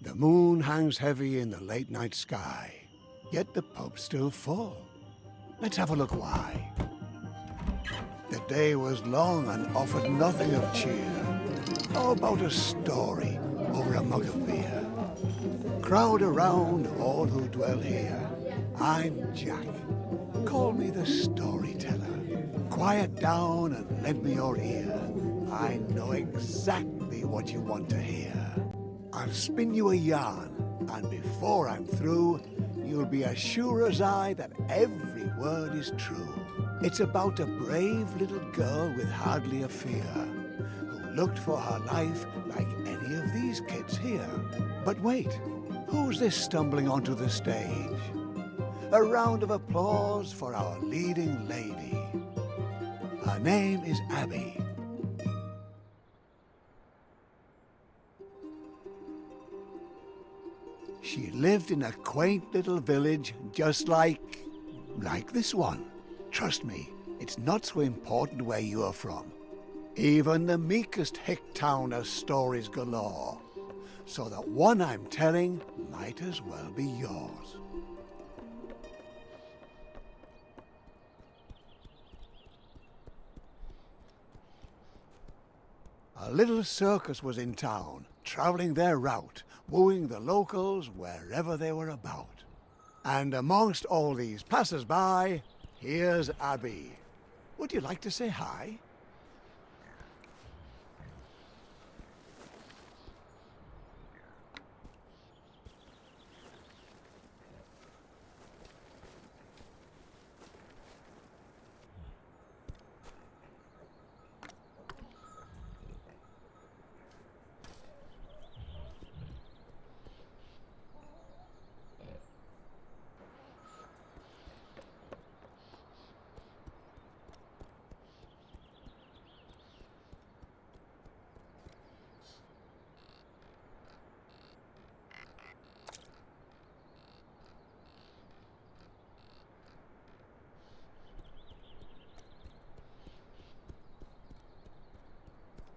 The moon hangs heavy in the late night sky, yet the pub's still full. Let's have a look why. The day was long and offered nothing of cheer. How about a story over a mug of beer? Crowd around all who dwell here. I'm Jack. Call me the storyteller. Quiet down and lend me your ear. I know exactly what you want to hear. I'll spin you a yarn, and before I'm through, you'll be as sure as I that every word is true. It's about a brave little girl with hardly a fear, who looked for her life like any of these kids here. But wait, who's this stumbling onto the stage? A round of applause for our leading lady. Her name is Abby. She lived in a quaint little village just like this one. Trust me, it's not so important where you are from. Even the meekest hick town has stories galore. So the one I'm telling might as well be yours. A little circus was in town, traveling their route, wooing the locals wherever they were about. And amongst all these passers-by, here's Abby. Would you like to say hi?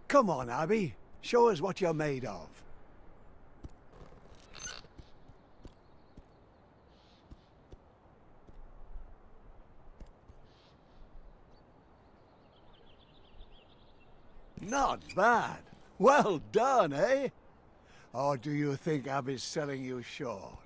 Come on, Abby. Show us what you're made of. Not bad. Well done, eh? Or do you think Abby's selling you short?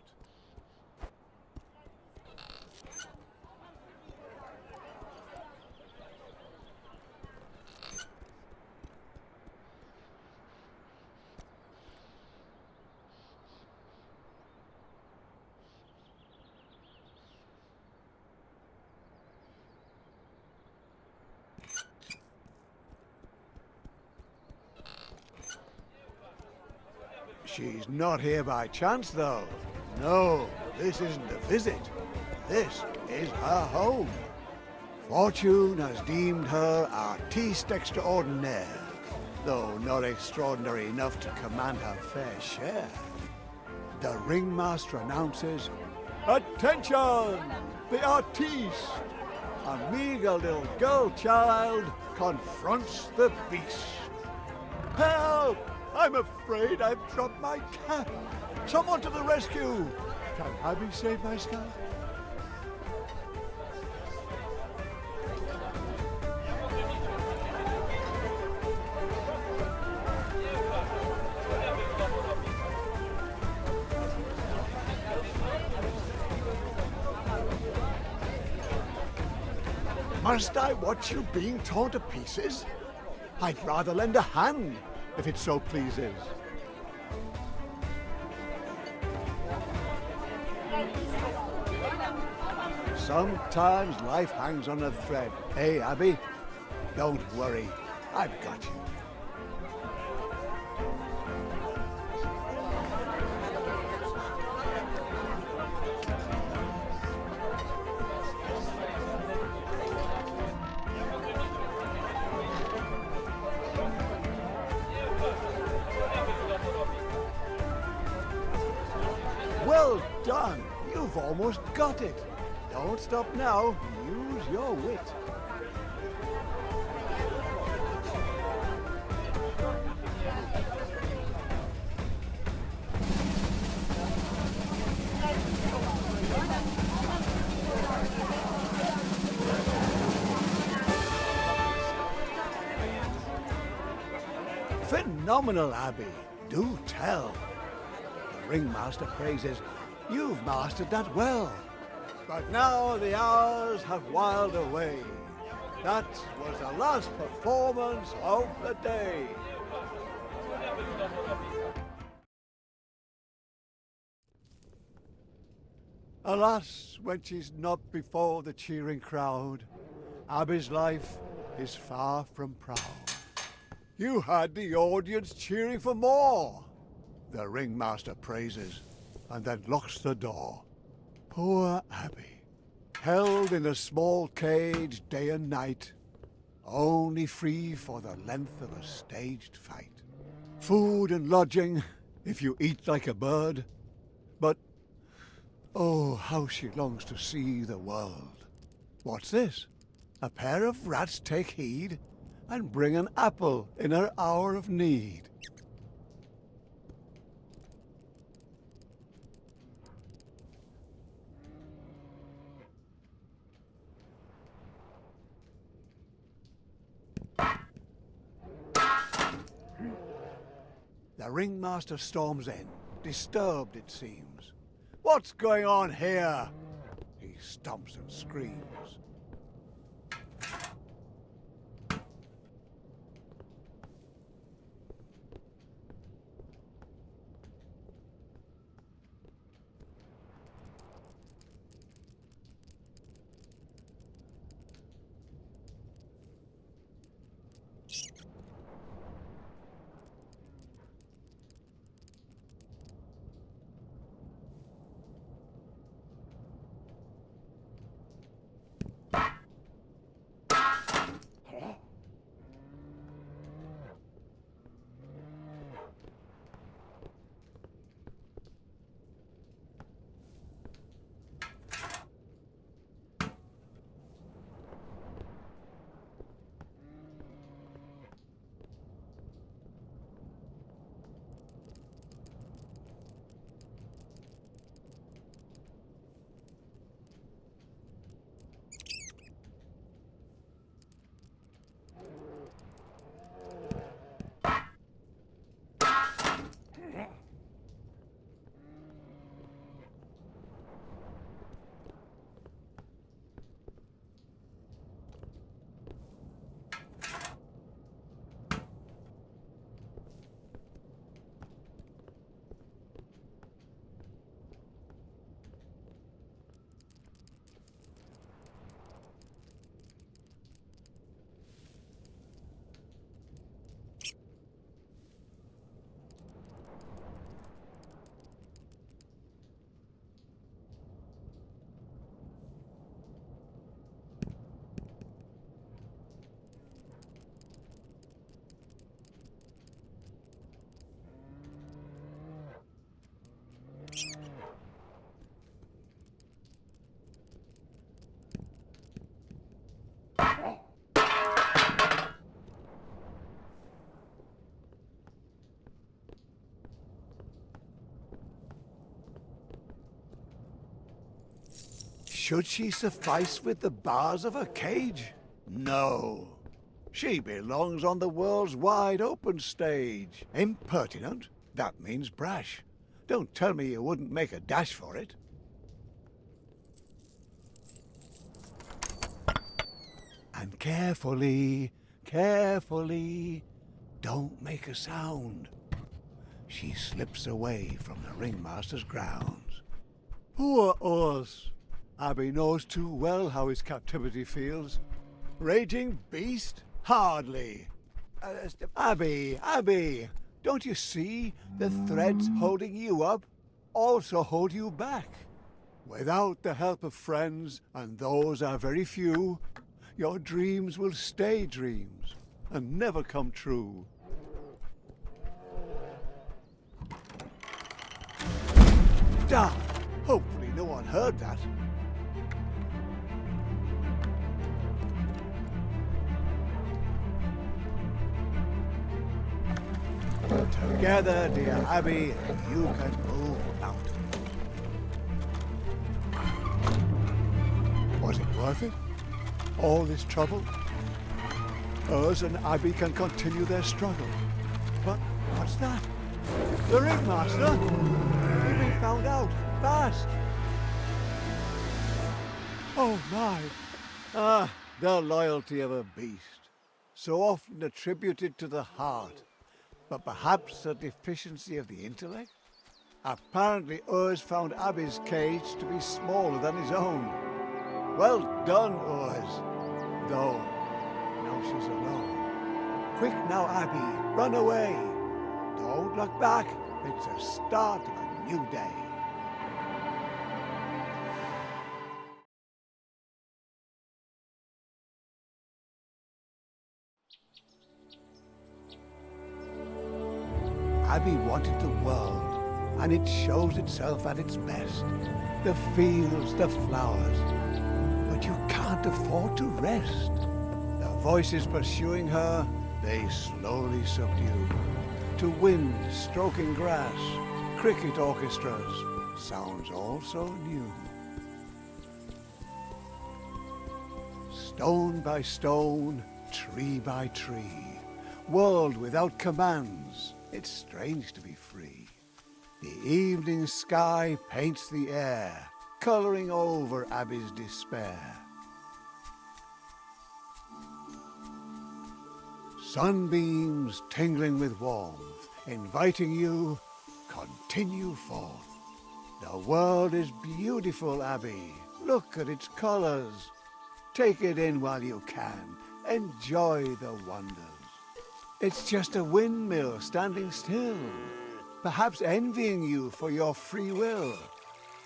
She's not here by chance, though. No, this isn't a visit. This is her home. Fortune has deemed her artiste extraordinaire, though not extraordinary enough to command her fair share. The ringmaster announces, "Attention! The artiste!" A meager little girl child confronts the beast. Help! I'm afraid I've dropped my cap. Someone to the rescue! Can Abby save my scalp? Must I watch you being torn to pieces? I'd rather lend a hand, if it so pleases. Sometimes life hangs on a thread. Hey, Abby, don't worry, I've got you. Well done! You've almost got it. Don't stop now. Use your wit. phenomenal, Abbey. Do tell. The ringmaster praises you've mastered that well. But now the hours have whiled away. That was the last performance of the day. Alas, when she's not before the cheering crowd, Abby's life is far from proud. You had the audience cheering for more. The ringmaster praises and then locks the door. Poor Abby, held in a small cage day and night, only free for the length of a staged fight. Food and lodging, if you eat like a bird, but oh, how she longs to see the world. What's this? A pair of rats take heed and bring an apple in her hour of need. The ringmaster storms in, disturbed it seems. What's going on here? He stomps and screams. Should she suffice with the bars of her cage? No. She belongs on the world's wide open stage. Impertinent? That means brash. Don't tell me you wouldn't make a dash for it. And carefully, carefully, don't make a sound. She slips away from the ringmaster's grounds. Poor us! Abby knows too well how his captivity feels. Raging beast? Hardly. Abby, don't you see the threads holding you up also hold you back? Without the help of friends, and those are very few, your dreams will stay dreams and never come true. Darn! Hopefully no one heard that. Together, dear Abby, you can move mountains. Was it worth it? All this trouble? Us and Abby can continue their struggle. But What's that? The ringmaster? You've been found out. Fast! Oh my! Ah, the loyalty of a beast. So often attributed to the heart, but perhaps a deficiency of the intellect? Apparently Urs found Abby's cage to be smaller than his own. Well done, Urs. Though, now she's alone. Quick now, Abby, run away. Don't look back. It's the start of a new day. Abby wanted the world, and it shows itself at its best. The fields, the flowers. But you can't afford to rest. The voices pursuing her, they slowly subdue. To wind stroking grass, cricket orchestras, sounds all so new. Stone by stone, tree by tree, world without commands, it's strange to be free. The evening sky paints the air, colouring over Abby's despair. Sunbeams tingling with warmth, inviting you, continue forth. The world is beautiful, Abby. Look at its colours. Take it in while you can. Enjoy the wonders. It's just a windmill standing still, perhaps envying you for your free will.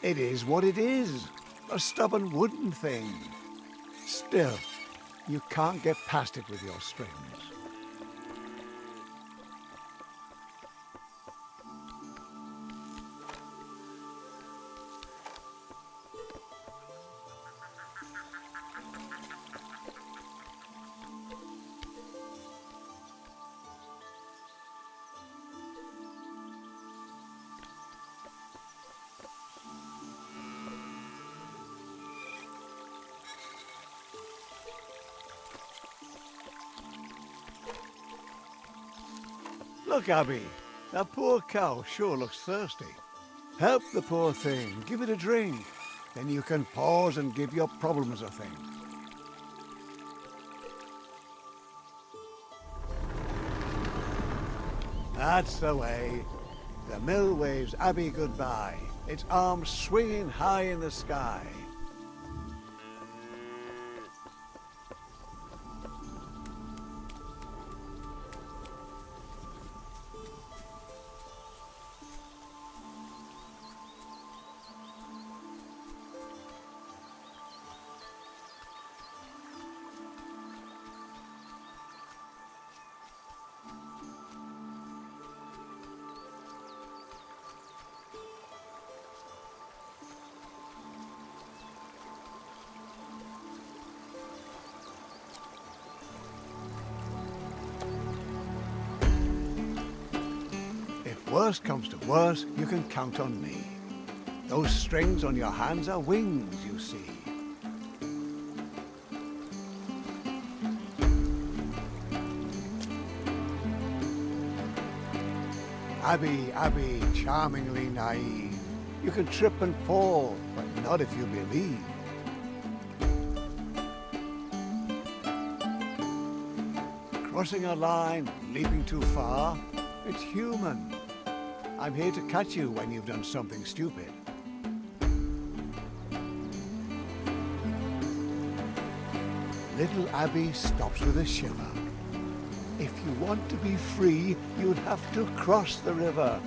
It is what it is, a stubborn wooden thing. Still, you can't get past it with your strings. Look, Abby, that poor cow sure looks thirsty. Help the poor thing, give it a drink. Then you can pause and give your problems a think. That's the way. The mill waves Abby goodbye, its arms swinging high in the sky. Worst comes to worst, you can count on me. Those strings on your hands are wings, you see. Abby, Abby, charmingly naive. You can trip and fall, but not if you believe. Crossing a line, leaping too far, it's human. I'm here to catch you when you've done something stupid. Little Abby stops with a shiver. If you want to be free, you'd have to cross the river.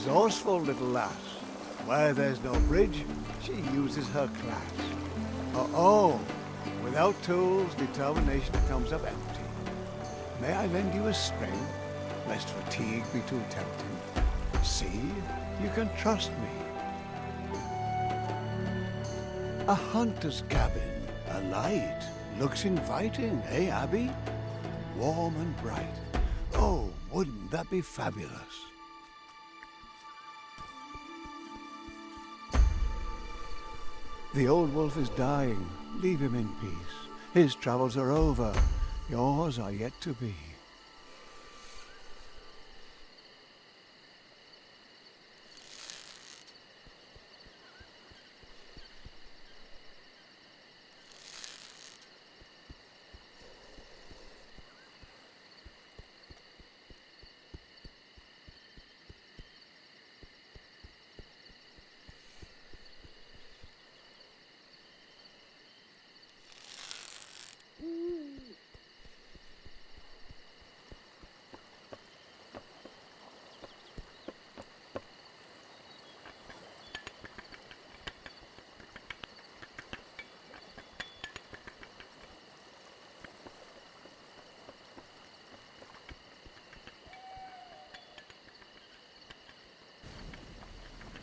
Resourceful little lass. Where there's no bridge, she uses her class. Uh-oh, without tools, determination comes up empty. May I lend you a string, lest fatigue be too tempting? See, you can trust me. A hunter's cabin, a light, looks inviting, eh, Abby? Warm and bright. Oh, wouldn't that be fabulous? The old wolf is dying. Leave him in peace. His travels are over. Yours are yet to be.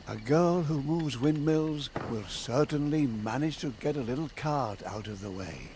A girl who moves windmills will certainly manage to get a little cart out of the way.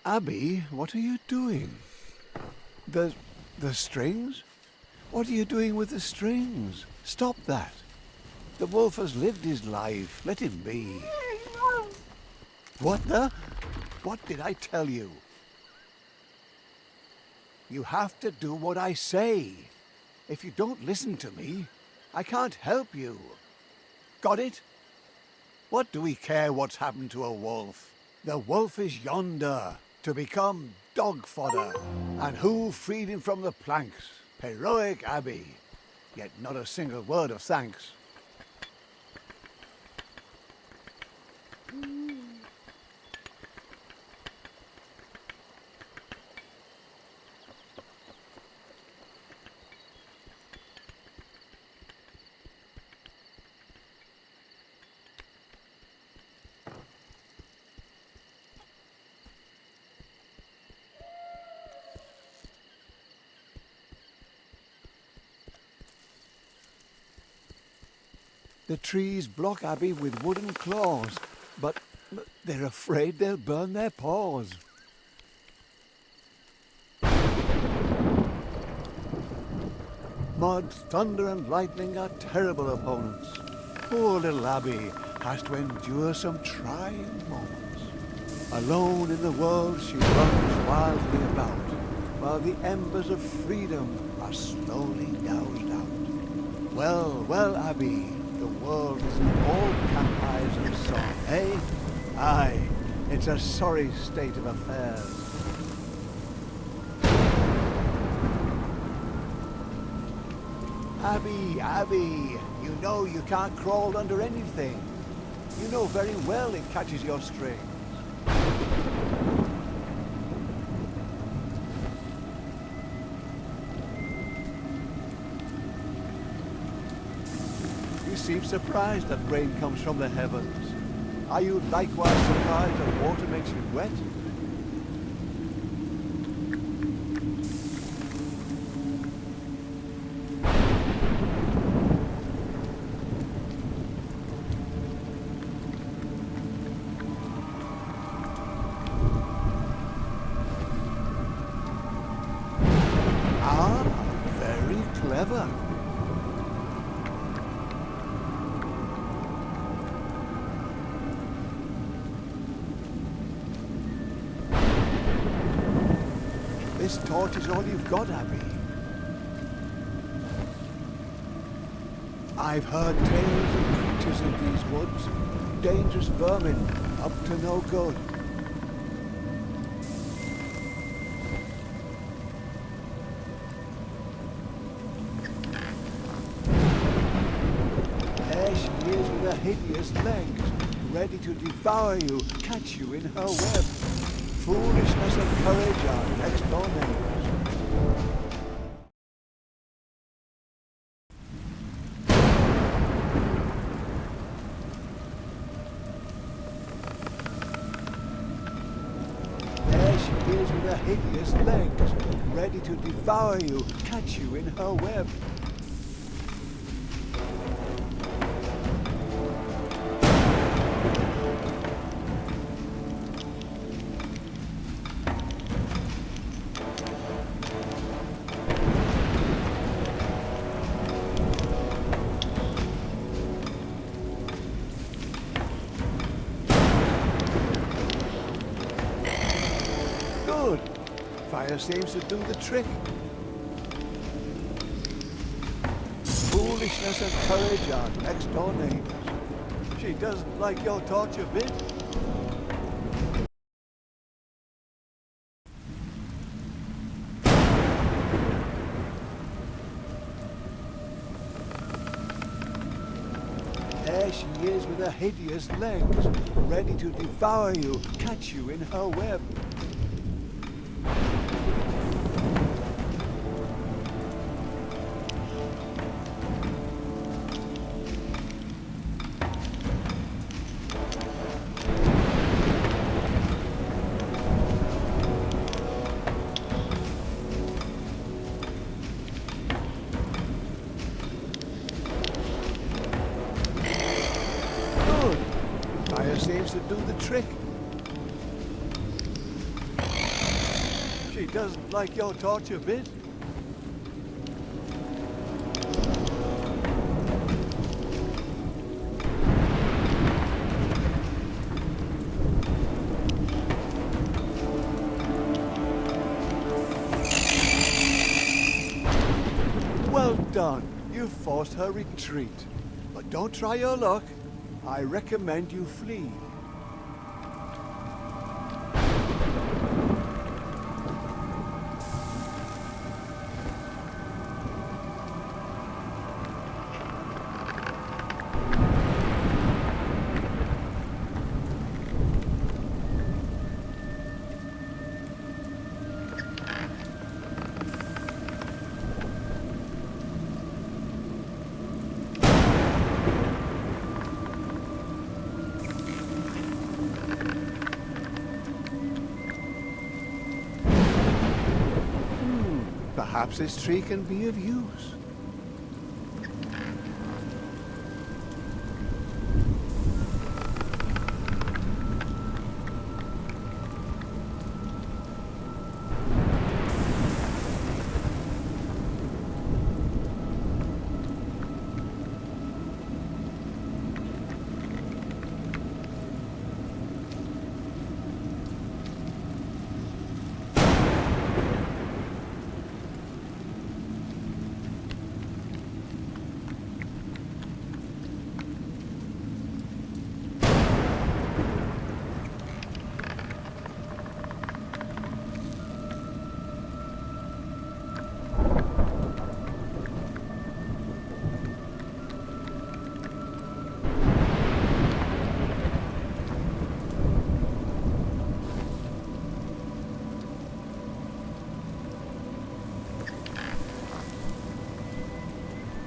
Abby, what are you doing? The strings? What are you doing with the strings? Stop that. The wolf has lived his life. Let him be. What the? What did I tell you? You have to do what I say. If you don't listen to me, I can't help you. Got it? What do we care what's happened to a wolf? The wolf is yonder, to become dog fodder. And who freed him from the planks? Heroic Abby. Yet not a single word of thanks. The trees block Abby with wooden claws, but they're afraid they'll burn their paws. Mud, thunder and lightning are terrible opponents. Poor little Abby has to endure some trying moments. Alone in the world she runs wildly about, while the embers of freedom are slowly doused out. Well, well, Abby, the world isn't all campfires and song, eh? Aye, it's a sorry state of affairs. Abby, Abby, you know you can't crawl under anything. You know very well it catches your strings. You seem surprised that rain comes from the heavens. Are you likewise surprised that water makes you wet? Ah, very clever. This torch is all you've got, Abby. I've heard tales of creatures in these woods. Dangerous vermin, up to no good. There she is with her hideous legs, ready to devour you, catch you in her web. Foolishness and courage are next door neighbors. There she is with her hideous legs, ready to devour you, catch you in her web. Good. Fire seems to do the trick. Foolishness and courage are next door neighbors. She doesn't like your torch a bit. There she is with her hideous legs, ready to devour you, catch you in her web. Good. Fire seems to do the trick. She doesn't like your torch a bit. Well done. You've forced her retreat. But don't try your luck. I recommend you flee. Perhaps this tree can be of use.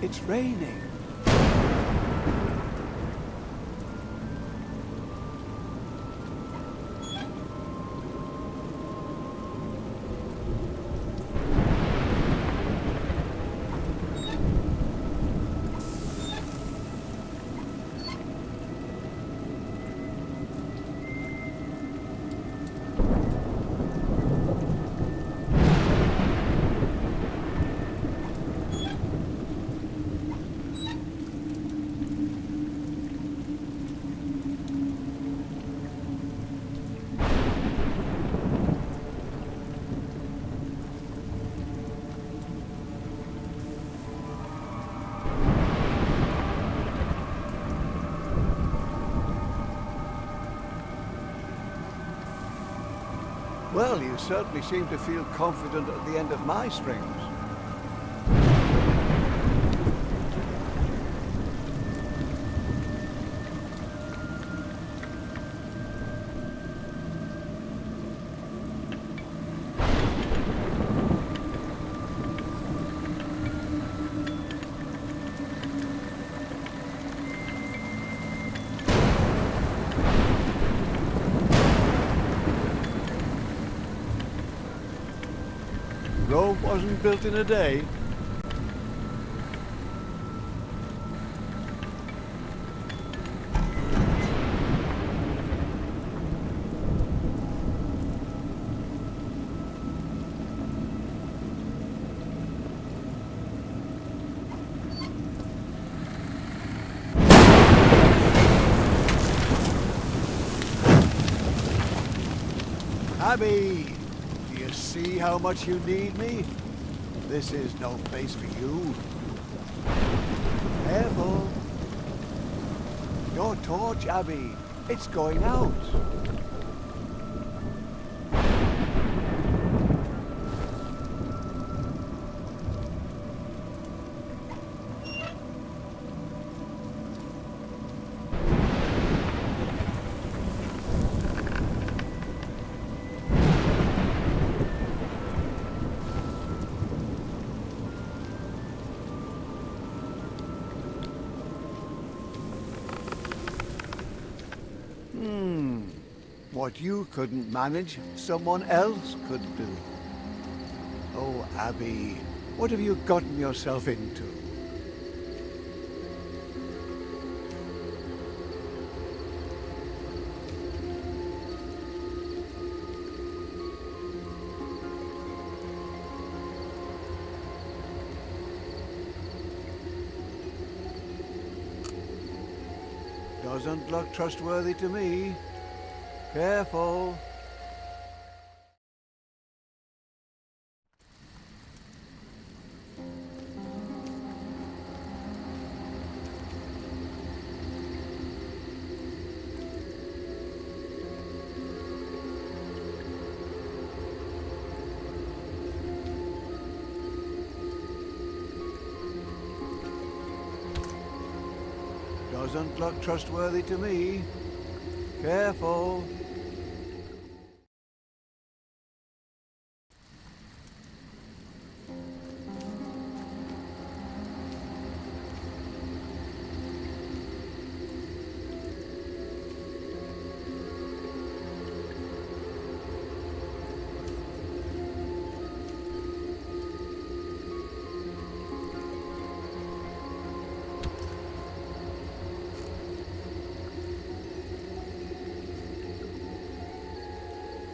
It's raining. Well, you certainly seem to feel confident at the end of my strings. Rome wasn't built in a day. Abby, do you see how much you need me? This is no place for you. Careful. Your torch, Abby. It's going out. What you couldn't manage, someone else could do. Oh, Abby, what have you gotten yourself into? Doesn't look trustworthy to me. Careful. Doesn't look trustworthy to me. Careful.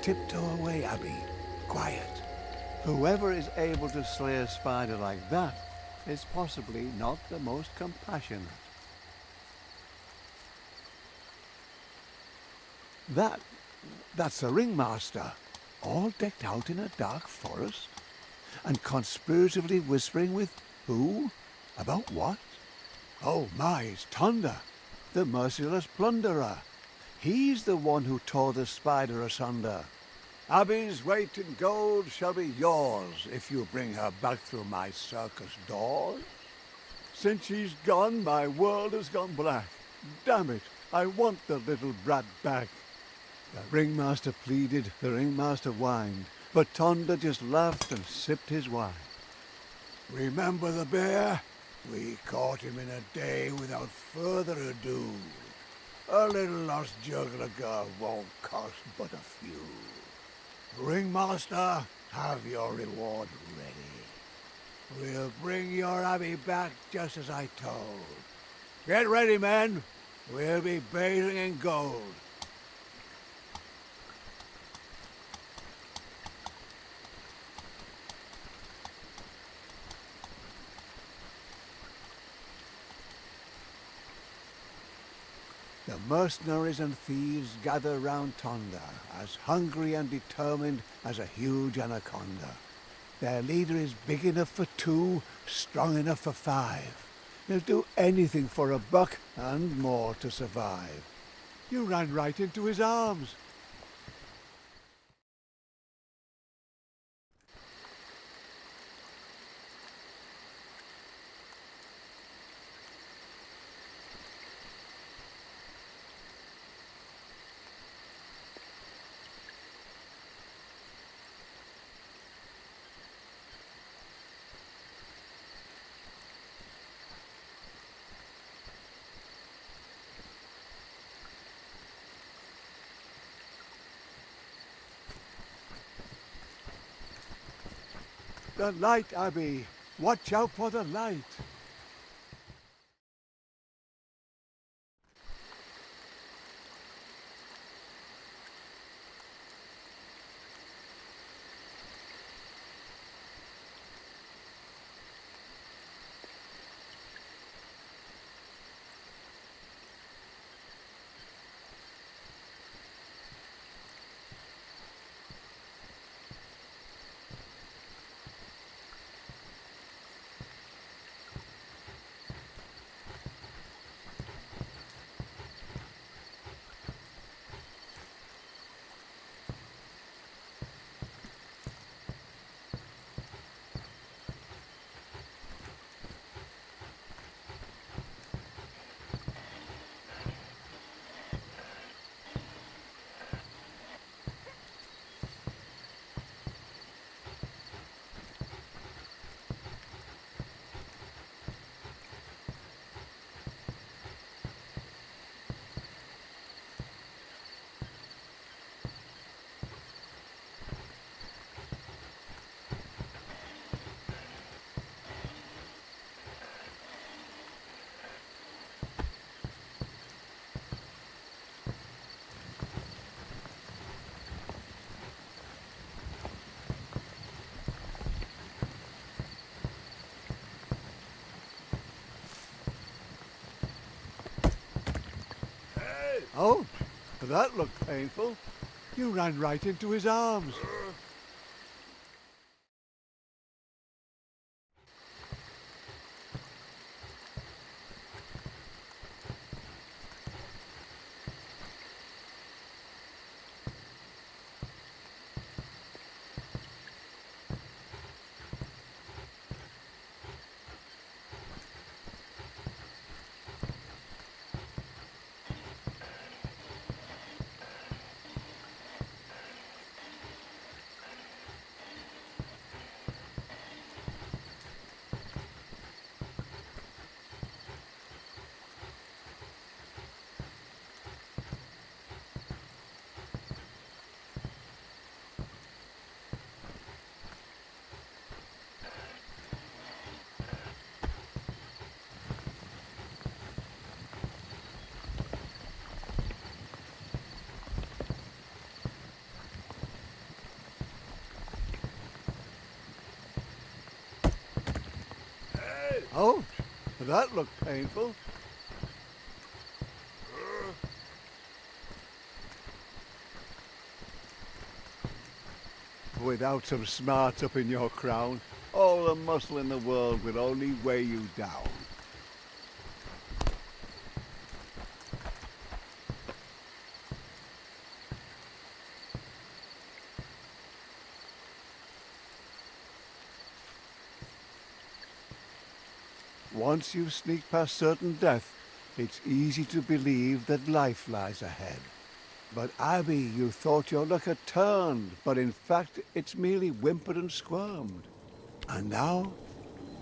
Tiptoe away, Abby. Quiet. Whoever is able to slay a spider like that is possibly not the most compassionate. That's the ringmaster, all decked out in a dark forest, and conspiratively whispering with who? About what? Oh my, it's Tonda, the merciless plunderer. He's the one who tore the spider asunder. Abby's weight in gold shall be yours if you bring her back through my circus doors. Since she's gone, my world has gone black. Damn it, I want the little brat back. The ringmaster pleaded, the ringmaster whined, but Tonda just laughed and sipped his wine. Remember the bear? We caught him in a day without further ado. A little lost juggler girl won't cost but a few. Ringmaster, have your reward ready. We'll bring your Abby back just as I told. Get ready, men. We'll be bathing in gold. The mercenaries and thieves gather round Tonda, as hungry and determined as a huge anaconda. Their leader is big enough for 2, strong enough for 5. He'll do anything for a buck and more to survive. You ran right into his arms. The light, Abby. Watch out for the light. Oh, that looked painful. You ran right into his arms. Oh, that looked painful. Without some smarts up in your crown, all the muscle in the world will only weigh you down. Once you sneak past certain death, it's easy to believe that life lies ahead. But Abby, you thought your luck had turned, but in fact it's merely whimpered and squirmed. And now,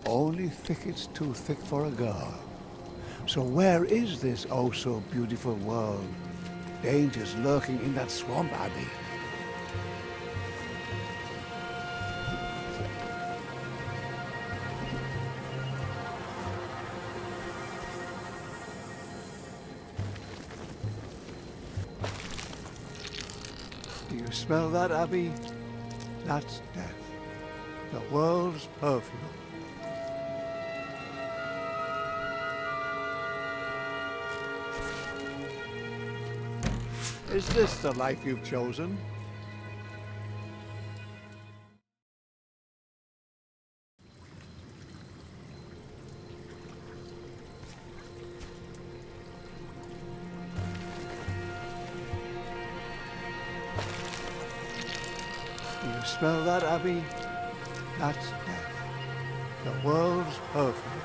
only thickets too thick for a girl. So where is this oh so beautiful world? Dangers lurking in that swamp, Abby. Do you smell that, Abby? That's death. The world's perfume. Is this the life you've chosen? Do you smell that, Abby? That's death. The world's perfume.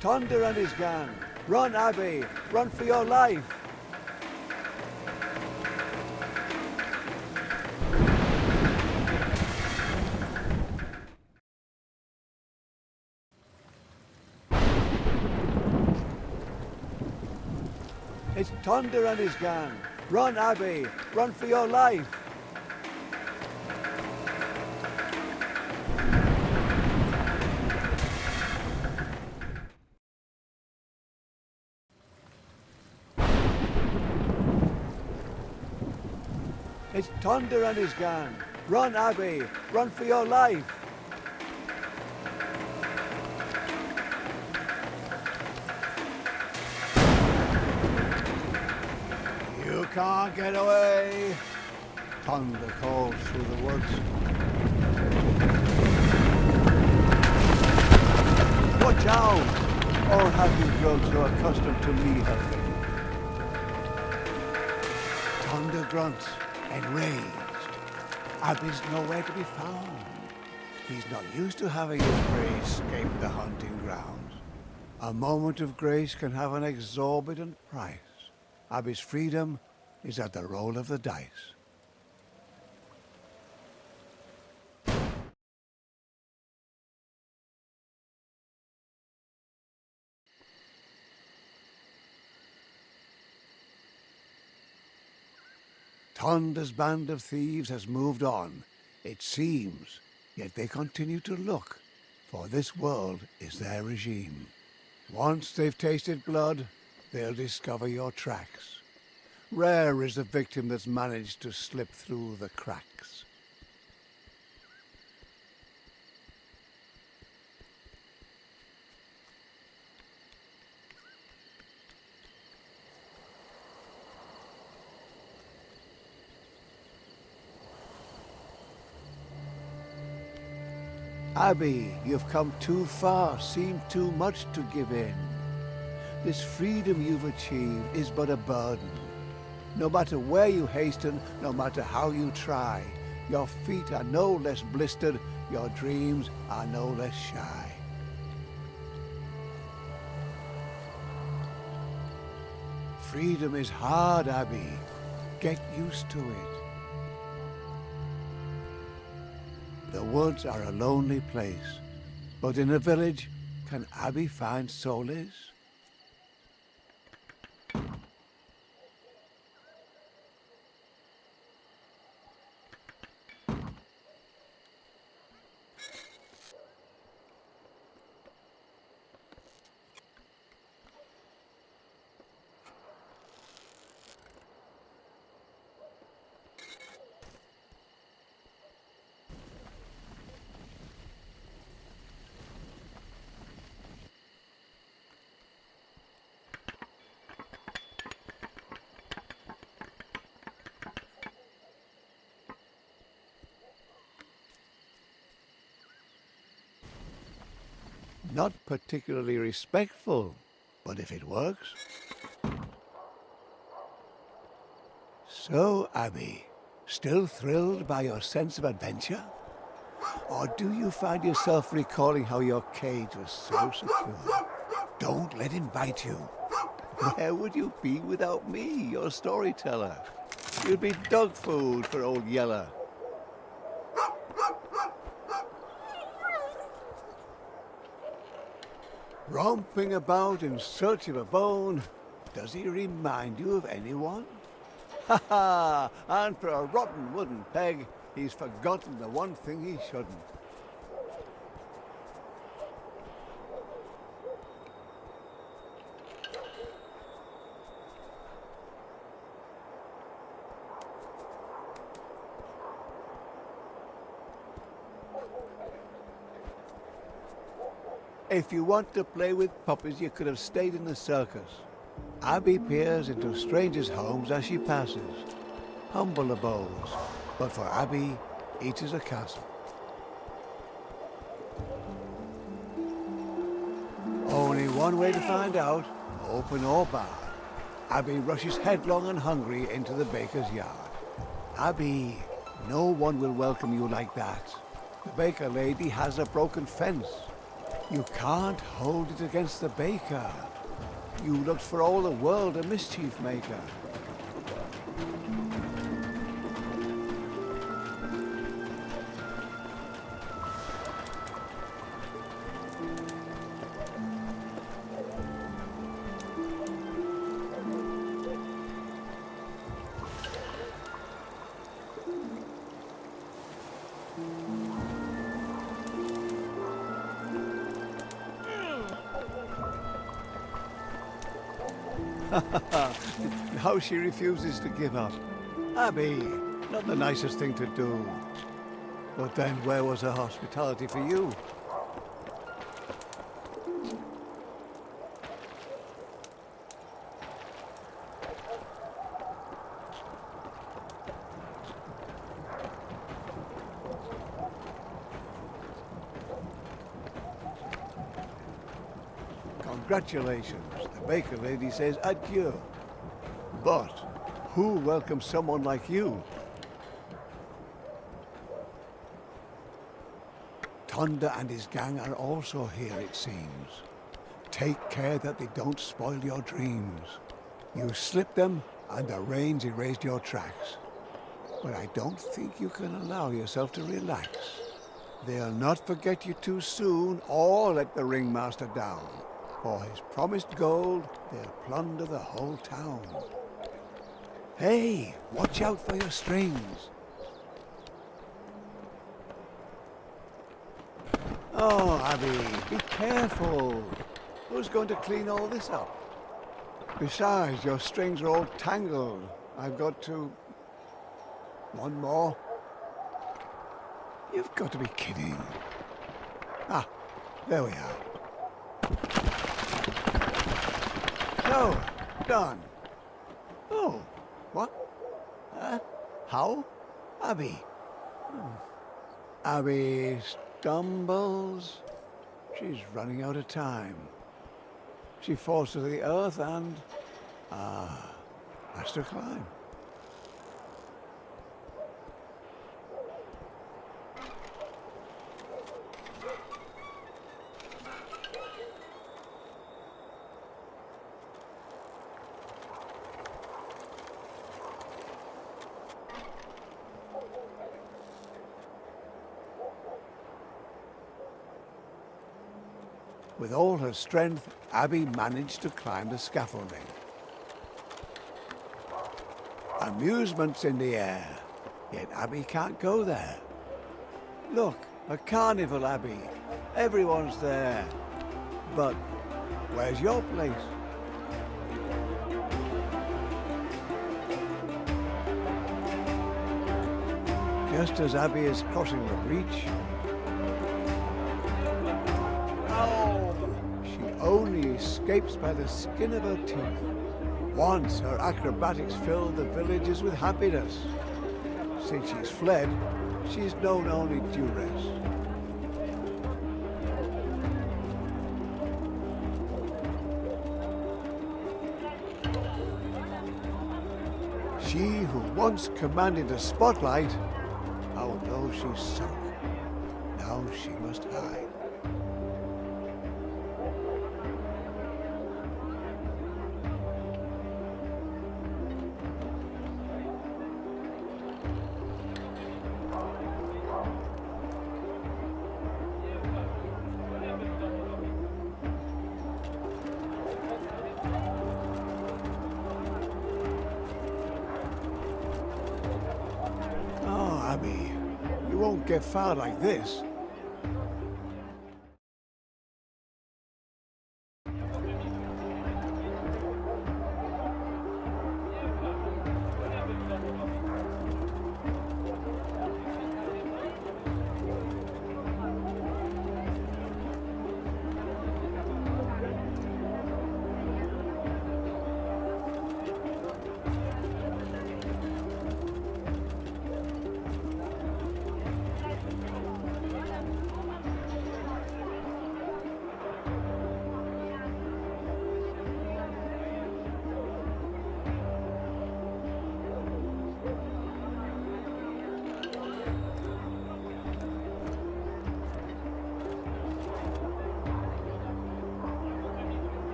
Thunder and his gang. Run, Abby. Run for your life. It's Thunder and his gang. Run, Abby. Run for your life. It's Thunder and his gang. Run, Abby. Run for your life. You can't get away. Thunder calls through the woods. Watch out! Or have you grown so accustomed to me helping? Thunder grunts, enraged. Abby's nowhere to be found. He's not used to having his prey escape the hunting grounds. A moment of grace can have an exorbitant price. Abby's freedom is at the roll of the dice. Thunder's band of thieves has moved on, it seems, yet they continue to look, for this world is their regime. Once they've tasted blood, they'll discover your tracks. Rare is the victim that's managed to slip through the cracks. Abby, you've come too far, seen too much to give in. This freedom you've achieved is but a burden. No matter where you hasten, no matter how you try, your feet are no less blistered, your dreams are no less shy. Freedom is hard, Abby. Get used to it. The woods are a lonely place, but in a village, can Abby find solace? Not particularly respectful, but if it works. So, Abby, still thrilled by your sense of adventure? Or do you find yourself recalling how your cage was so secure? Don't let him bite you. Where would you be without me, your storyteller? You'd be dog food for old Yeller. Romping about in search of a bone, does he remind you of anyone? Ha ha! And for a rotten wooden peg, he's forgotten the one thing he shouldn't. If you want to play with puppies, you could have stayed in the circus. Abby peers into strangers' homes as she passes. Humble abodes, but for Abby, each is a castle. Only one way to find out, open or barred. Abby rushes headlong and hungry into the baker's yard. Abby, no one will welcome you like that. The baker lady has a broken fence. You can't hold it against the baker. You looked for all the world a mischief maker. How she refuses to give up. Abby, not the nicest thing to do. But then where was her hospitality for you? Congratulations. The baker lady says adieu. But who welcomes someone like you? Tonda and his gang are also here, it seems. Take care that they don't spoil your dreams. You slipped them, and the rains erased your tracks. But I don't think you can allow yourself to relax. They'll not forget you too soon, or let the ringmaster down. For his promised gold, they'll plunder the whole town. Hey, watch out for your strings. Oh, Abby, be careful. Who's going to clean all this up? Besides, your strings are all tangled. I've got to... One more. You've got to be kidding. Ah, there we are. So, done. Oh, what? How? Abby. Abby stumbles. She's running out of time. She falls to the earth and... has to climb. With all her strength, Abby managed to climb the scaffolding. Amusement's in the air, yet Abby can't go there. Look, a carnival, Abby. Everyone's there. But where's your place? Just as Abby is crossing the breach, she only escapes by the skin of her teeth. Once her acrobatics filled the villagers with happiness. Since she's fled, she's known only duress. She who once commanded a spotlight, how low she's sunk. Now she must hide. Abby, you won't get far like this.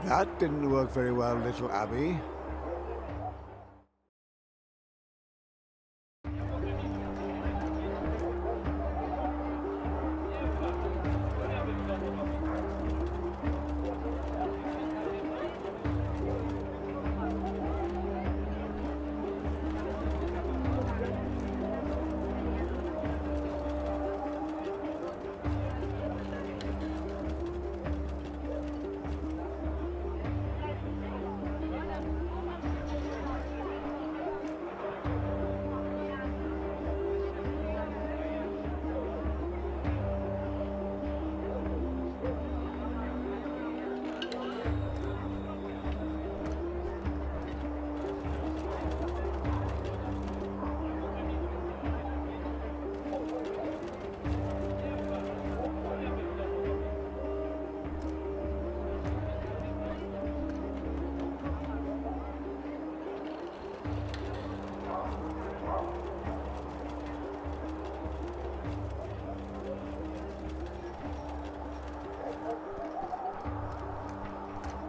That didn't work very well, little Abby.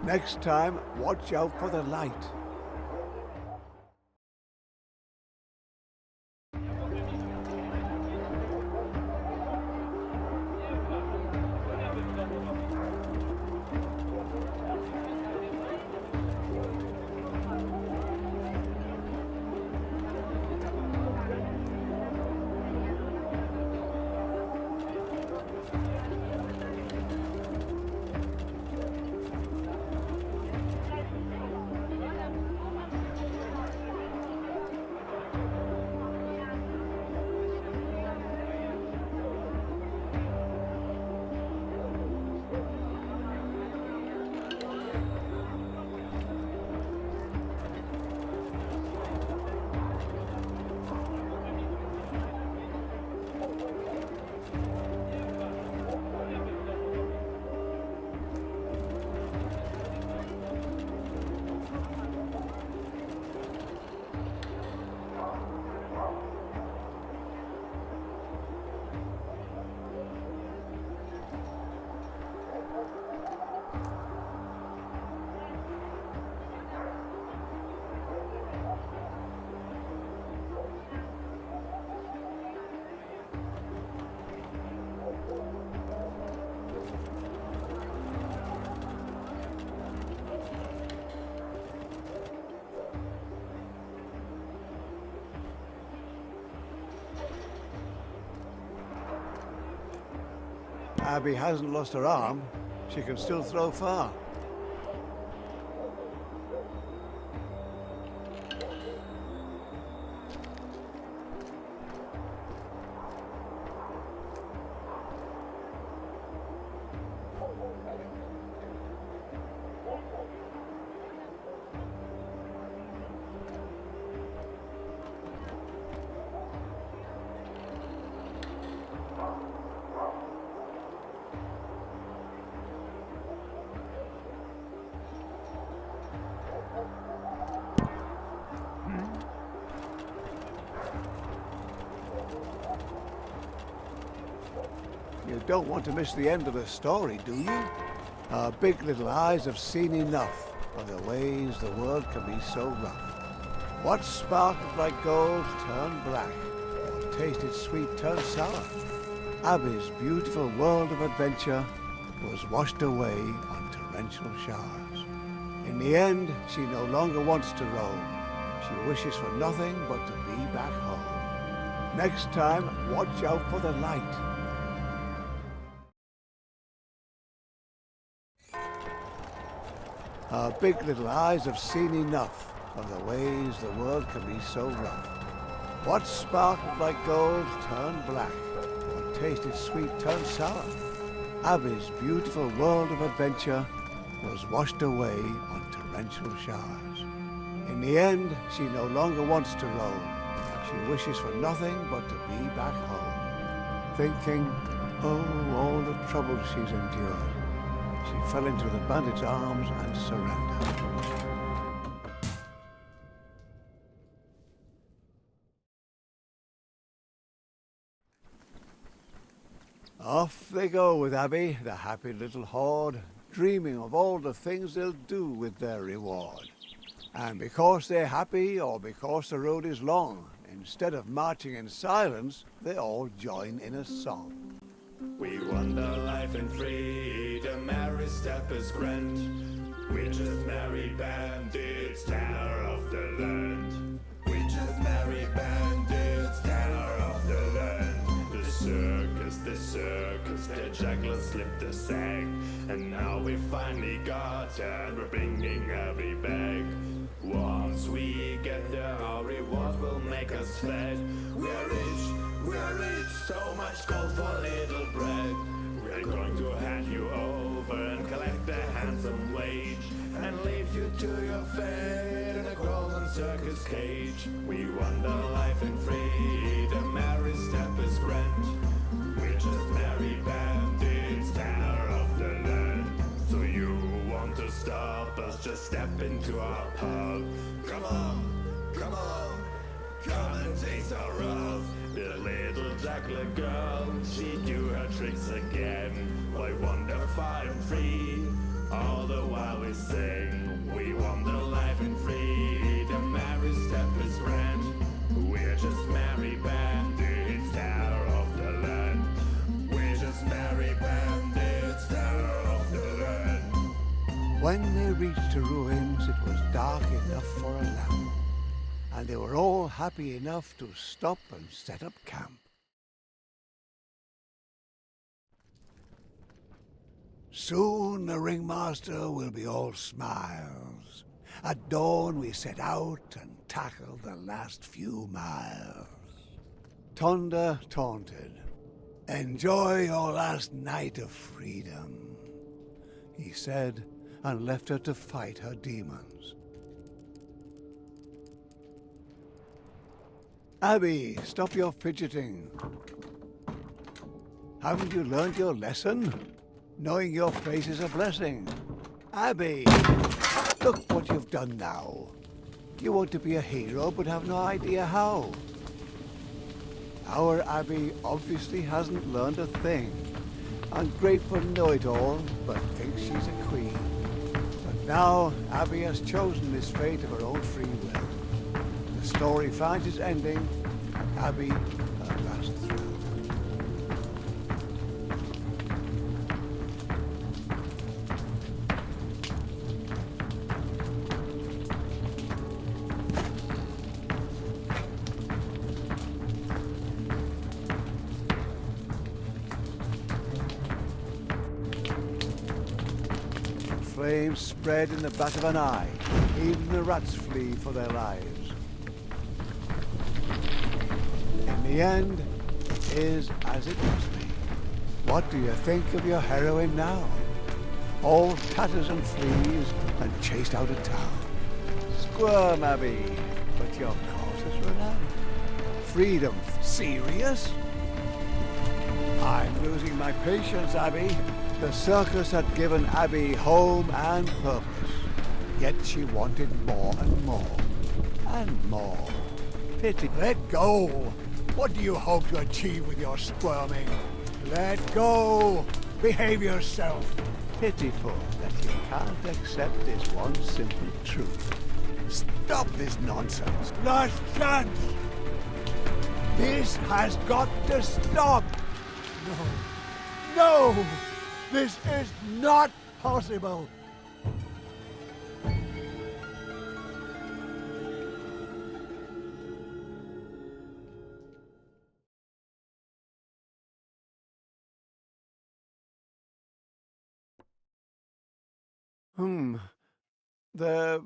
Next time, watch out for the light. Abby hasn't lost her arm. She can still throw far. You don't want to miss the end of the story, do you? Our big little eyes have seen enough of the ways the world can be so rough. What sparkled like gold turned black, what tasted sweet turned sour. Abby's beautiful world of adventure was washed away on torrential showers. In the end, she no longer wants to roam. She wishes for nothing but to be back home. Next time, watch out for the light. Our big little eyes have seen enough of the ways the world can be so rough. What sparkled like gold turned black, what tasted sweet turned sour. Abby's beautiful world of adventure was washed away on torrential showers. In the end, she no longer wants to roam. She wishes for nothing but to be back home. Thinking, oh, all the trouble she's endured. She fell into the bandit's arms and surrendered. Off they go with Abby, the happy little horde, dreaming of all the things they'll do with their reward. And because they're happy or because the road is long, instead of marching in silence, they all join in a song. We wander life in freedom, every step is grand. We just merry bandits, terror of the land. We just merry bandits, terror of the land. The circus, the juggler slipped the sack. And now we finally got it, we're bringing every bag. Once we get there, our rewards will make us fat. We're rich, so much gold for little bread. We're going to hand you over and collect a handsome wage, and leave you to your fate in a golden circus cage. We wander life in freedom, every step is grand. We're just merry bandits, terror of the land. So you want to stop us, just step into our pub. Come on, come on, come and taste our love. The little juggler girl, she do her tricks again. Why wander far and free, all the while we sing. We wander life in freedom, every step is grand. We're just merry bandits, terror of the land. We're just merry bandits, terror of the land. When they reached the ruins, it was dark enough for a lamp, and they were all happy enough to stop and set up camp. Soon the ringmaster will be all smiles. At dawn we set out and tackle the last few miles. Tonda taunted, "Enjoy your last night of freedom," he said, and left her to fight her demons. Abby, stop your fidgeting. Haven't you learned your lesson? Knowing your face is a blessing. Abby, look what you've done now. You want to be a hero but have no idea how. Our Abby obviously hasn't learned a thing. Ungrateful know-it-all, but thinks she's a queen. But now Abby has chosen this fate of her own free will. The story finds its ending, and Abby her last thrill. Flames spread in the back of an eye. Even the rats flee for their lives. In the end, it is as it must be. What do you think of your heroine now? All tatters and fleas and chased out of town. Squirm, Abby, but your cause is renowned. Freedom, serious? I'm losing my patience, Abby. The circus had given Abby home and purpose, yet she wanted more and more, and more. Pity. Let go! What do you hope to achieve with your squirming? Let go! Behave yourself! Pitiful that you can't accept this one simple truth. Stop this nonsense! Last chance! This has got to stop! No! No! This is not possible! There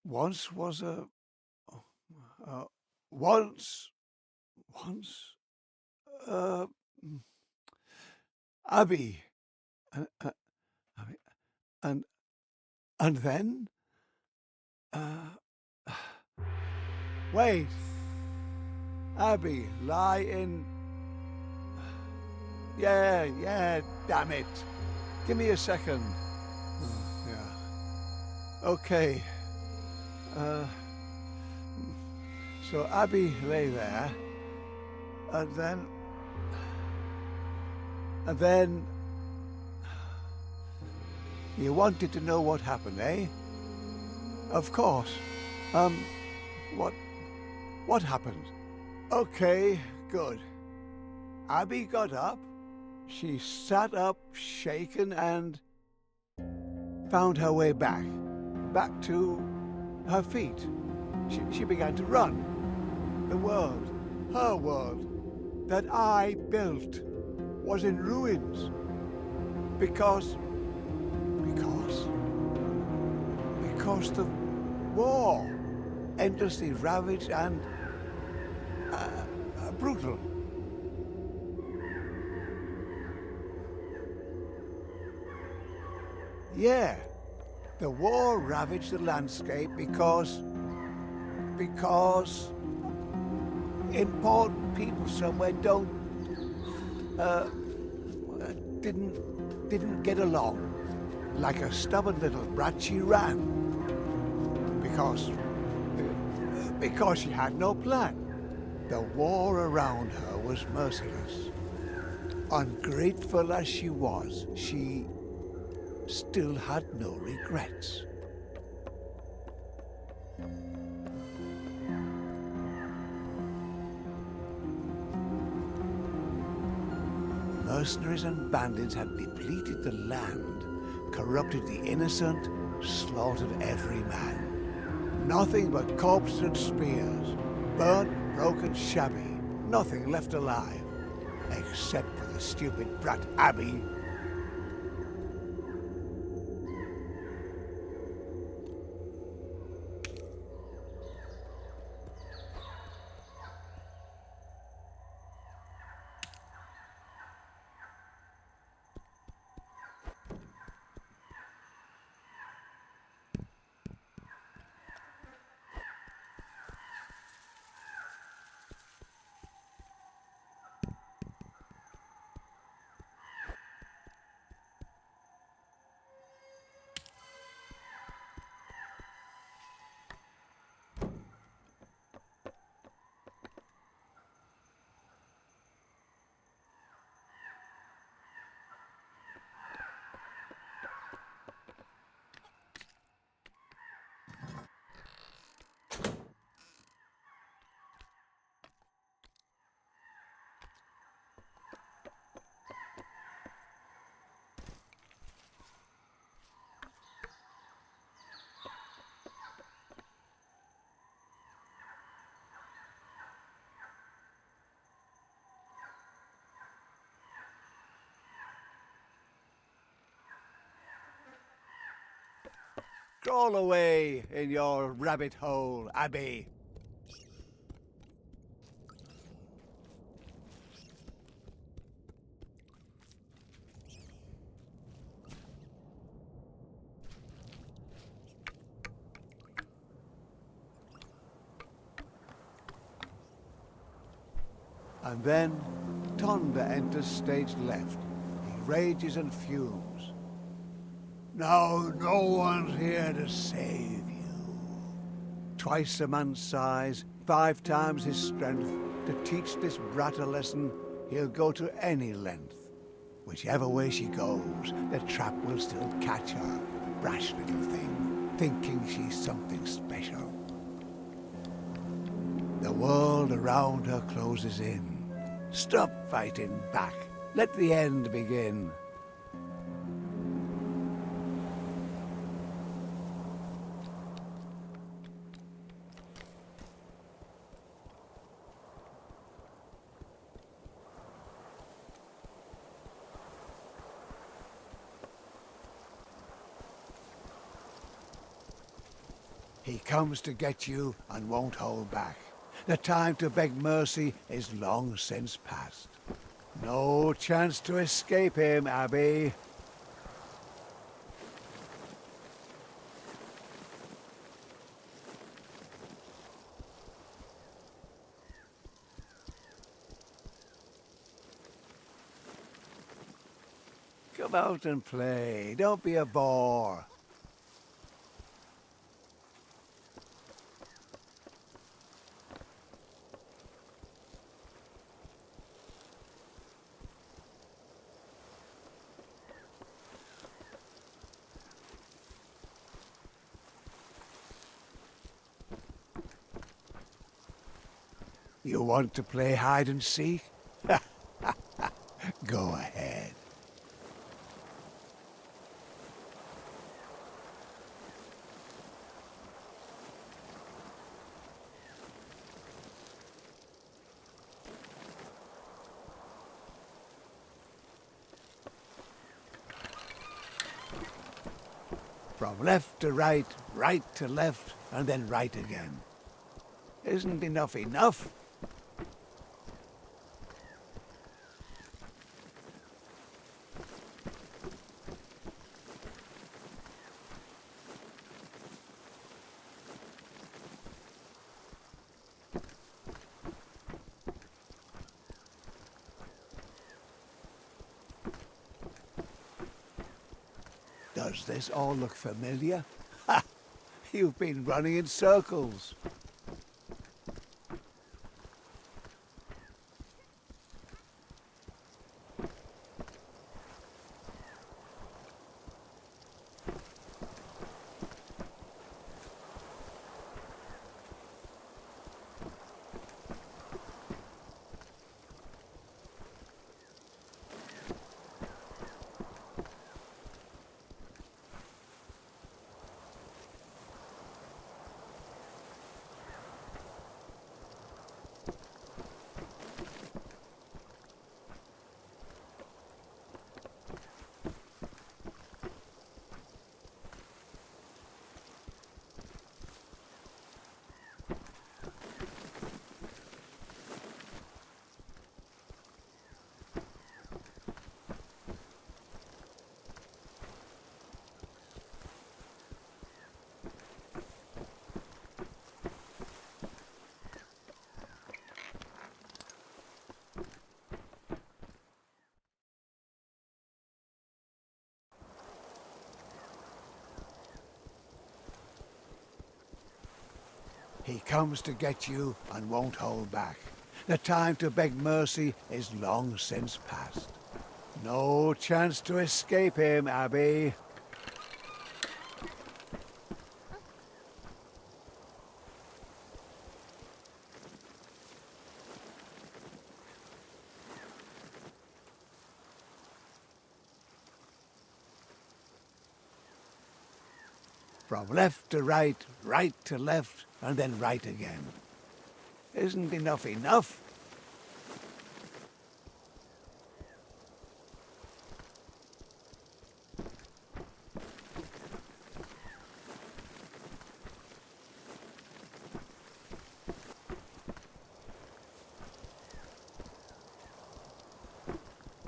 once was a... uh, Abby... And then? Wait. Abby, lie in... Yeah, damn it. Give me a second. Yeah. Okay. So Abby lay there, and then... You wanted to know what happened, eh? Of course. Um, what... what happened? Okay, good. Abby got up. She sat up, shaken, and found her way back to her feet. She began to run. The world, her world, that I built was in ruins. Because the war, endlessly ravaged and brutal. Yeah, the war ravaged the landscape because important people somewhere didn't get along. Like a stubborn little brat, she ran because she had no plan. The war around her was merciless. Ungrateful as she was, she still had no regrets. Mercenaries and bandits had depleted the land, corrupted the innocent, slaughtered every man. Nothing but corpses and spears, burnt, broken, shabby, nothing left alive, except for the stupid brat Abby. Crawl away in your rabbit hole, Abby. And then Tonda enters stage left. He rages and fumes. Now no one's here to save you. Twice a man's size, 5 times his strength. To teach this brat a lesson, he'll go to any length. Whichever way she goes, the trap will still catch her. Brash little thing, thinking she's something special. The world around her closes in. Stop fighting back. Let the end begin. He comes to get you and won't hold back. The time to beg mercy is long since past. No chance to escape him, Abby. Come out and play. Don't be a bore. You want to play hide and seek? Go ahead. From left to right, right to left, and then right again. Isn't enough enough? Does this all look familiar? Ha! You've been running in circles. He comes to get you and won't hold back. The time to beg mercy is long since past. No chance to escape him, Abby. From left to right, right to left, and then right again. Isn't enough enough?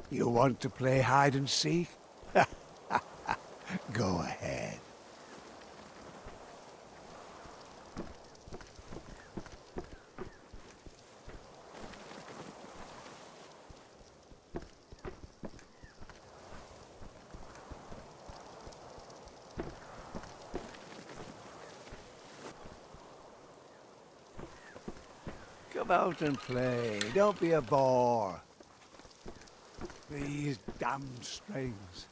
You want to play hide and seek? Go ahead. Come out and play. Don't be a bore. These damned strings.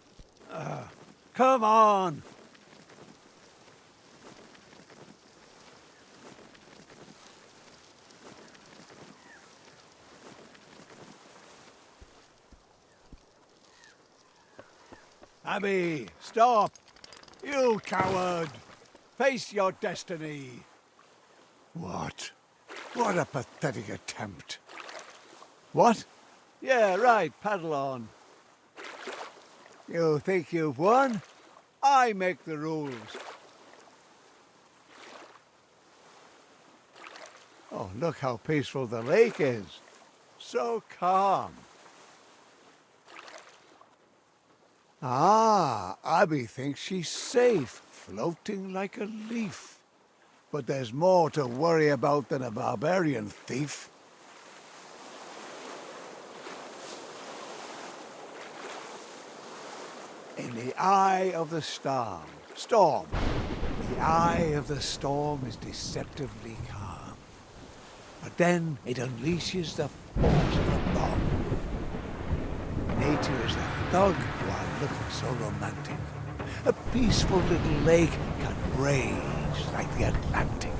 Come on! Abby, stop! You coward! Face your destiny! What? What a pathetic attempt. What? Yeah, right, paddle on. You think you've won? I make the rules. Oh, look how peaceful the lake is. So calm. Ah, Abby thinks she's safe, floating like a leaf. But there's more to worry about than a barbarian thief. In the eye of the storm. The eye of the storm is deceptively calm. But then it unleashes the force of a bomb. Nature is a thug while looking so romantic. A peaceful little lake can rage like the Atlantic.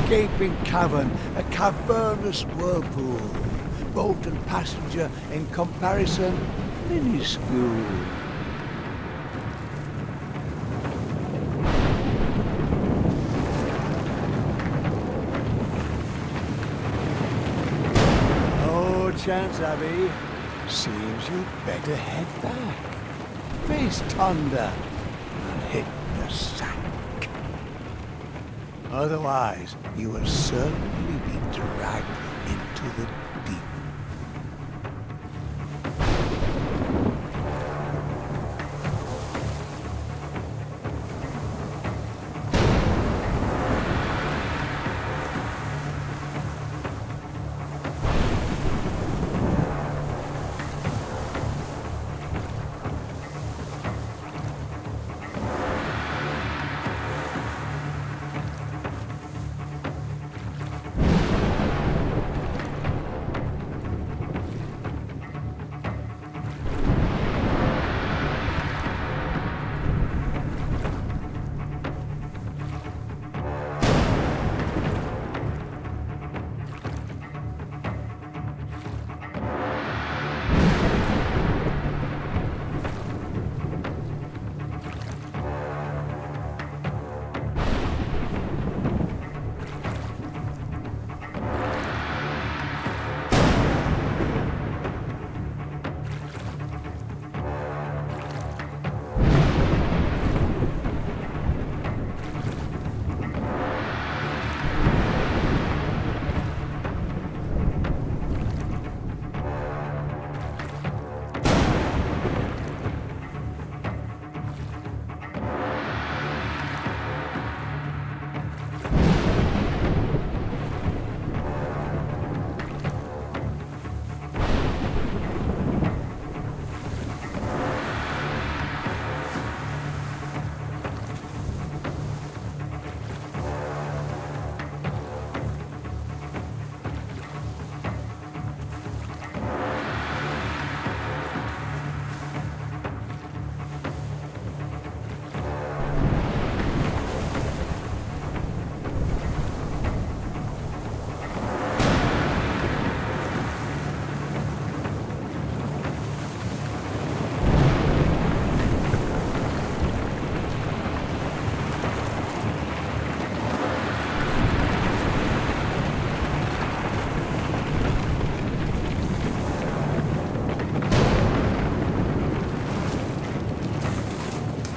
gaping cavern, a cavernous whirlpool. Boat and passenger in comparison, minuscule. No chance, Abby. Seems you'd better head back. Face thunder and hit the sack. Otherwise, you will certainly be dragged into the deep.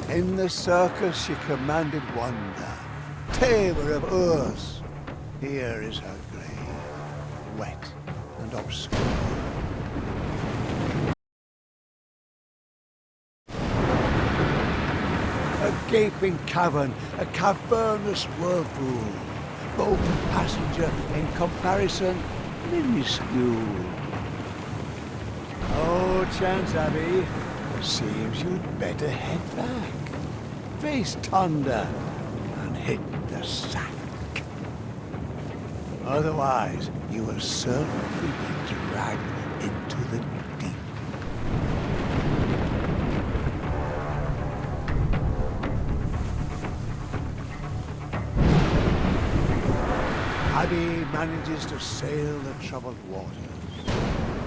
In the circus she commanded wonder, tamer of Urs. Here is her grave, wet and obscure. A gaping cavern, a cavernous whirlpool. Boat and passenger in comparison, minuscule. No chance, Abby. Seems you'd better head back. Face thunder and hit the sack. Otherwise, you will certainly be dragged into the deep. Abby manages to sail the troubled waters.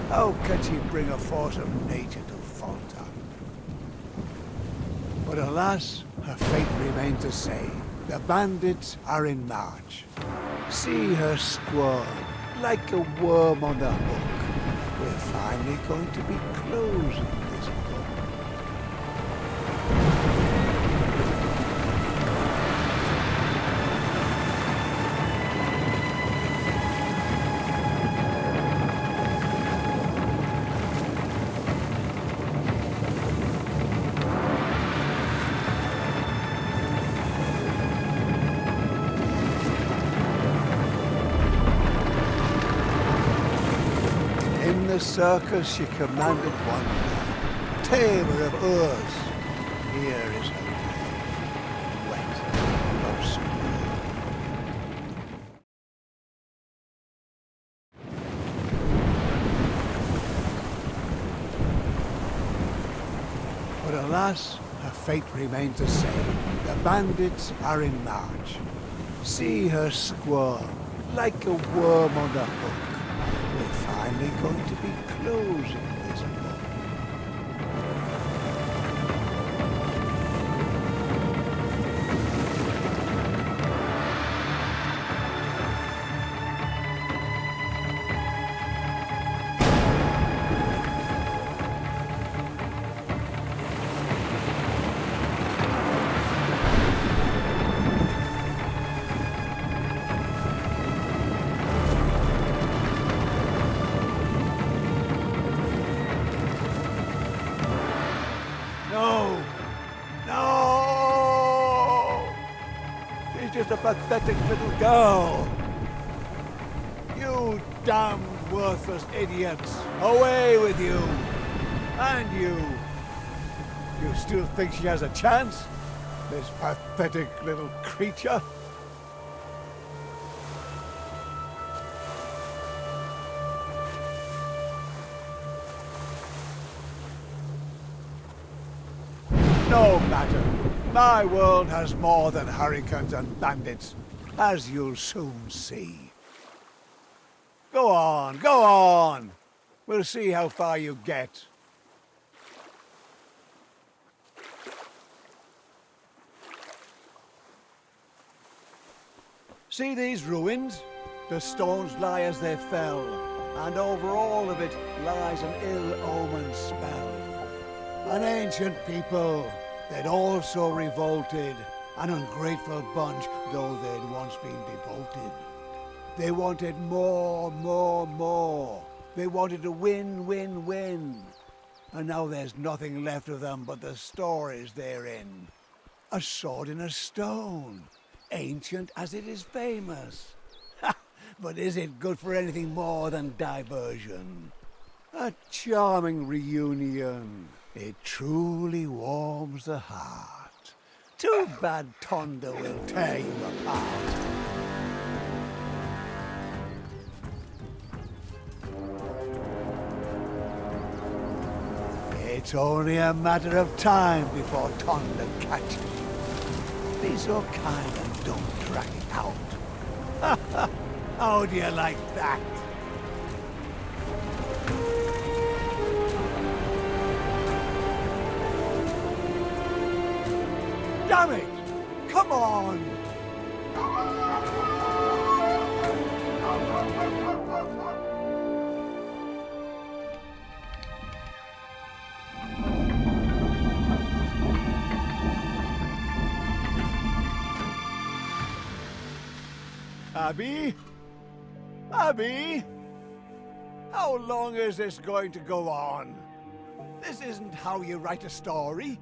How can she bring a force of nature to falter? But alas, her fate remains the same. The bandits are in march. See her squirm like a worm on the hook. We're finally going to be closing this book. In the circus she commanded wonder, tamer of Urs. Here is her grave, wet and obscure. But alas, her fate remains the same. The bandits are in march. See her squirm like a worm on a hook. We're finally going to be closing this book. No! No! She's just a pathetic little girl. You damned worthless idiots! Away with you! And you! You still think she has a chance? This pathetic little creature? No matter. My world has more than hurricanes and bandits, as you'll soon see. Go on, go on! We'll see how far you get. See these ruins? The stones lie as they fell, and over all of it lies an ill-omened spell. An ancient people, they'd also revolted, an ungrateful bunch, though they'd once been devoted. They wanted more, more, more. They wanted to win, win, win. And now there's nothing left of them but the stories they're in. A sword in a stone, ancient as it is famous. But is it good for anything more than diversion? A charming reunion. It truly warms the heart. Too bad Tonda will tear you apart. It's only a matter of time before Tonda catches you. Be so kind and don't drag it out. How do you like that? Damn it! Come on! Abby? Abby? How long is this going to go on? This isn't how you write a story.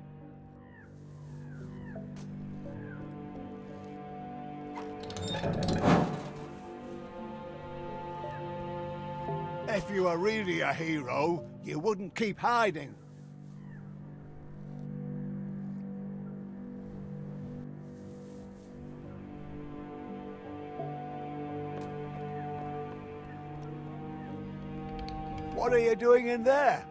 If you were really a hero, you wouldn't keep hiding. What are you doing in there?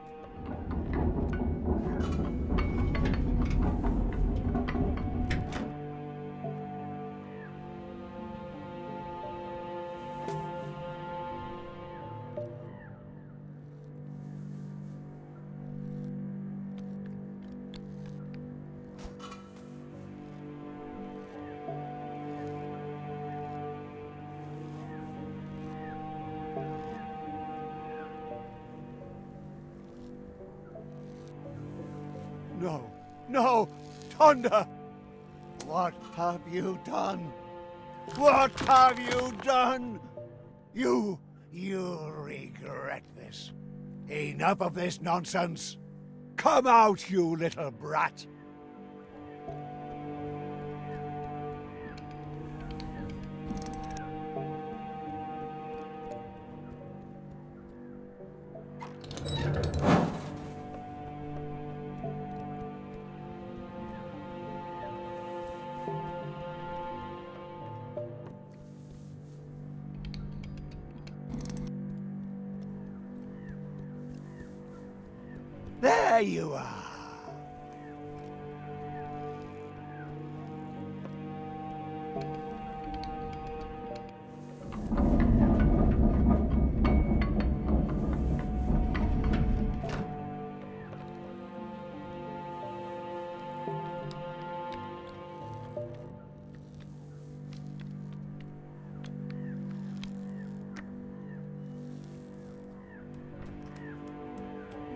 No, no, Tonda! What have you done? What have you done? You'll regret this. Enough of this nonsense. Come out, you little brat. There you are.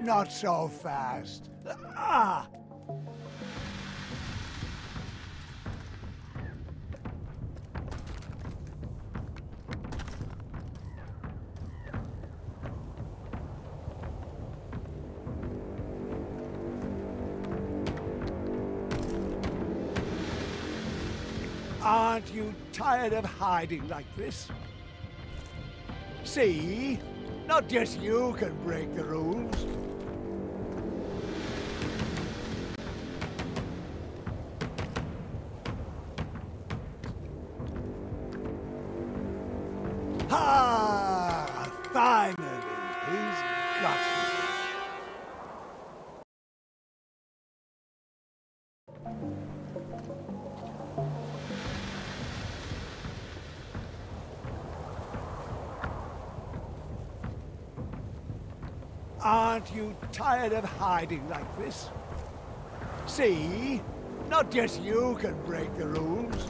Not so fast. Ah! Aren't you tired of hiding like this? See? Not just you can break the rules. Ah! Finally, he's got you. Aren't you tired of hiding like this? See? Not just you can break the rules.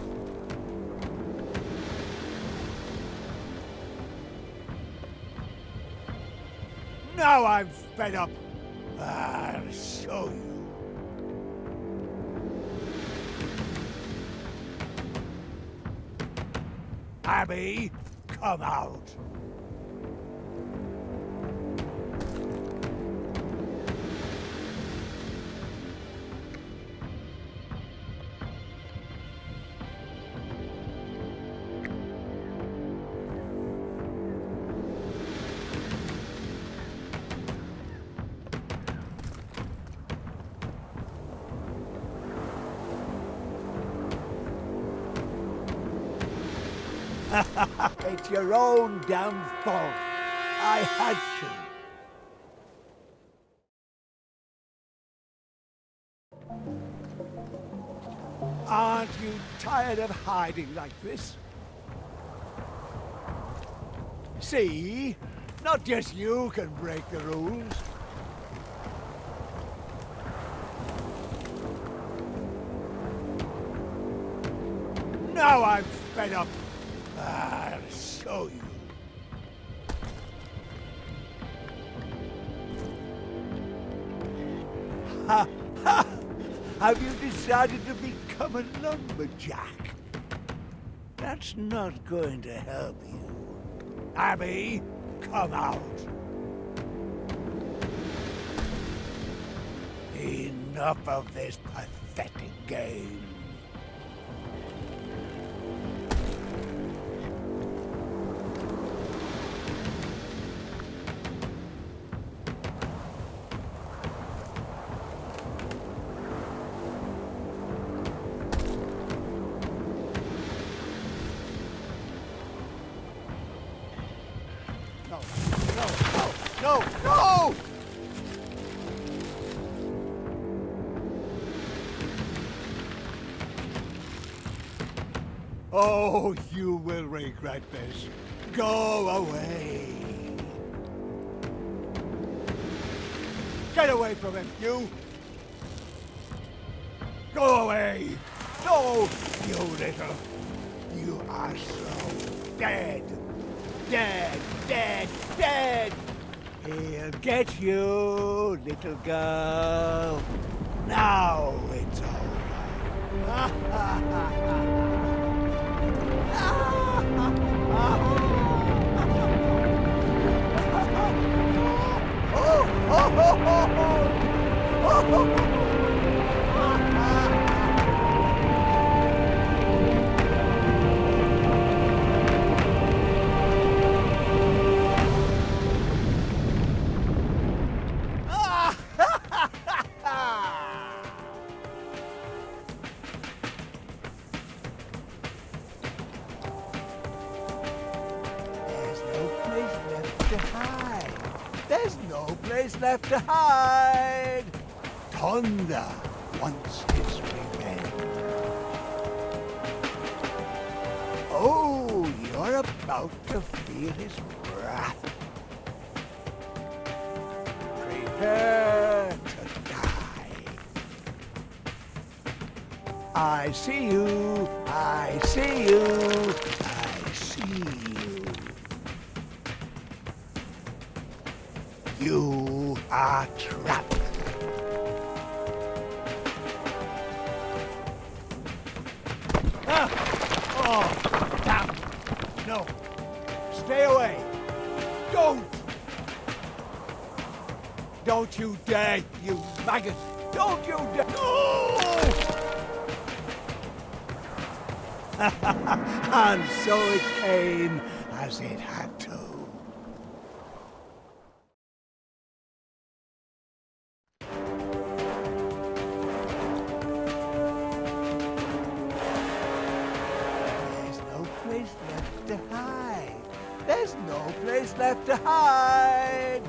Now I'm fed up. I'll show you. Abby, come out. It's your own damn fault. I had to. Aren't you tired of hiding like this? See? Not just you can break the rules. Now I'm fed up. I'll show you. Ha ha! Have you decided to become a lumberjack? That's not going to help you. Abby, come out. Enough of this pathetic game. No! No! Oh, you will regret this. Go away. Get away from him, you! Go away! No, you little... You are so dead. Dead, dead, dead! He'll get you, little girl. Now it's over. There's no place left to hide. Thunder wants his revenge. Oh, you're about to feel his wrath. Prepare to die. I see you. I see you. I see you. You are trapped. Ah! Oh, damn. No. Stay away. Don't. Don't you dare, you maggot. Don't you dare. No! And so it came as it had to. There's no place left to hide. There's no place left to hide.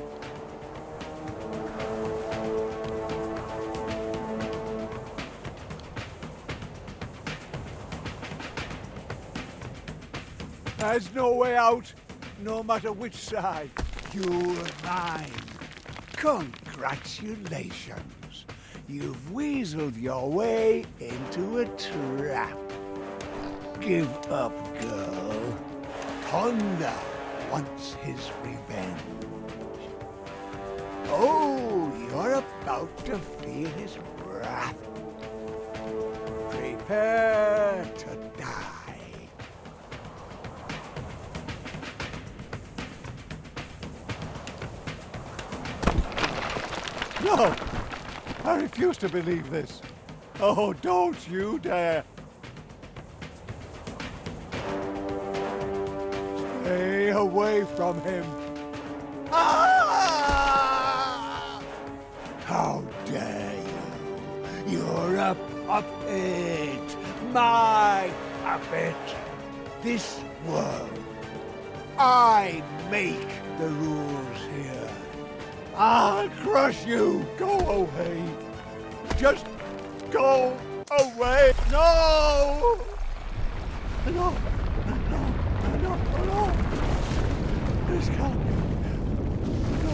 There's no way out, no matter which side. You're mine. Congratulations. You've weaseled your way into a trap. Give up, girl. Thunder wants his revenge. Oh, you're about to feel his wrath. Prepare to die. No! I refuse to believe this. Oh, don't you dare! Stay away from him. Ah! How dare you? You're a puppet. My puppet. This world. I make the rules here. I'll crush you. Go away. Just go away. No! No! No! This can't be. No.